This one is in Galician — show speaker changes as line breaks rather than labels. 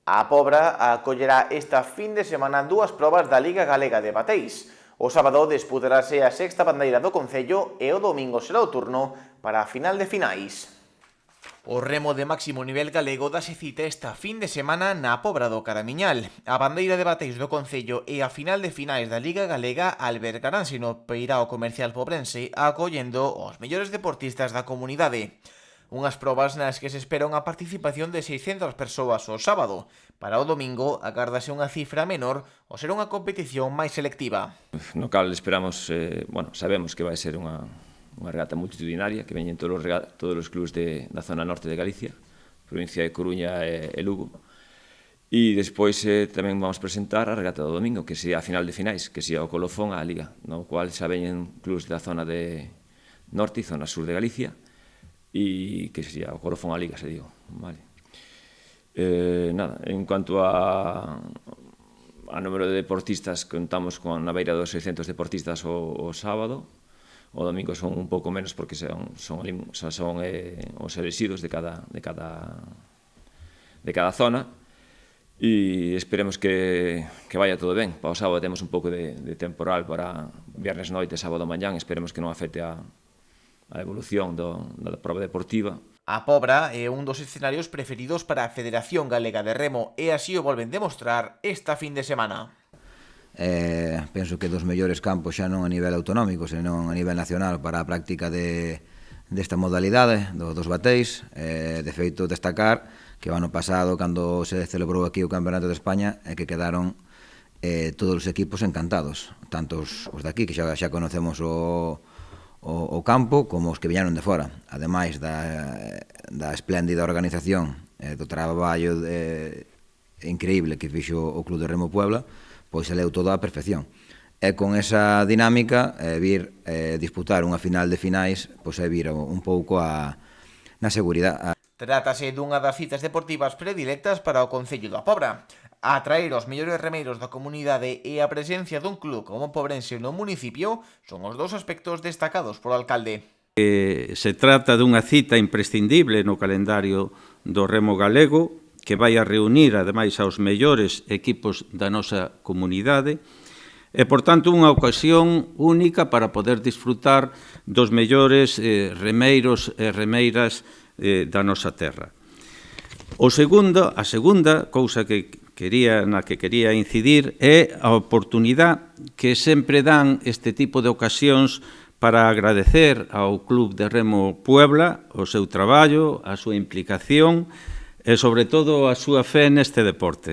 A Pobra acollerá esta fin de semana dúas probas da Liga Galega de Bateis. O sábado disputarase a sexta bandeira do Concello e o domingo será o turno para a final de finais. O remo de máximo nivel galego dase cita esta fin de semana na Pobra do Caramiñal. A bandeira de Bateis do Concello e a final de finais da Liga Galega albergaránse no Peirao Comercial Pobrense acollendo os mellores deportistas da comunidade. Unhas probas nas que se espera unha participación de 600 persoas o sábado. Para o domingo, agárdase unha cifra menor ou ser unha competición máis selectiva.
No cal esperamos, sabemos que vai ser unha regata multitudinaria, que veñen todos os clubes da zona norte de Galicia, provincia de Coruña e Lugo. E despois tamén vamos presentar a regata do domingo, que sería a final de finais, que sería o colofón á Liga, no cual xa veñen clubes da zona de norte e zona sur de Galicia, e que sería o colofón á Liga, se digo. Vale. En cuanto a número de deportistas, contamos con na beira dos 600 deportistas o sábado. O domingo son un pouco menos porque son os elexidos de cada zona, e esperemos que vaya todo ben. Para o sábado temos un pouco de temporal para viernes noite, sábado mañán, esperemos que non afecte a evolución da prova deportiva.
A Pobra é un dos escenarios preferidos para a Federación Galega de Remo e así o volven demostrar esta fin de semana.
Penso que dos mellores campos xa non a nivel autonómico, senón a nivel nacional para a práctica desta modalidade dos bateis. De feito, destacar que o ano pasado, cando se celebrou aquí o Campeonato de España, é que quedaron todos os equipos encantados, tanto os daqui, que xa conocemos o campo, como os que viñeron de fora. Ademais da espléndida organización, do traballo increíble que fixo o Club de Remo Puebla, pois se leu todo á perfección. E con esa dinámica, vir disputar unha final de finais, pois é vir un pouco na seguridade.
Trátase dunha das citas deportivas predilectas para o Concello da Pobra. Atraer os mellores remeiros da comunidade e a presencia dun club como Pobrense no municipio son os dous aspectos destacados polo alcalde.
Se trata dunha cita imprescindible no calendario do remo galego, que vai a reunir, ademais, aos mellores equipos da nosa comunidade, e, por tanto, unha ocasión única para poder disfrutar dos mellores remeiros e remeiras da nosa terra. A segunda cousa na que quería incidir é a oportunidade que sempre dan este tipo de ocasións para agradecer ao Club de Remo Puebla o seu traballo, a súa implicación e, sobre todo, a súa fe neste deporte.